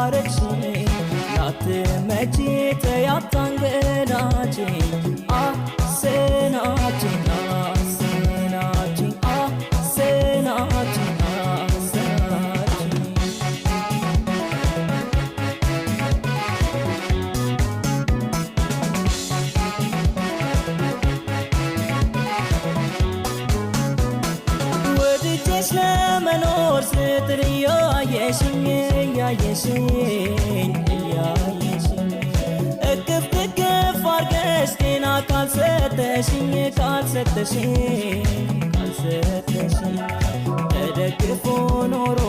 ያረግሽኝ ላትመጪ ተያታንገላችኝ አሰናችኝ አሰናችኝ አሰናችኝ ለመኖር ስትል እያየሽኝ እቅፍ ድግፍ አርገሽ ጤና ካልሰጠሽኝ ተደግፎ ኖሮ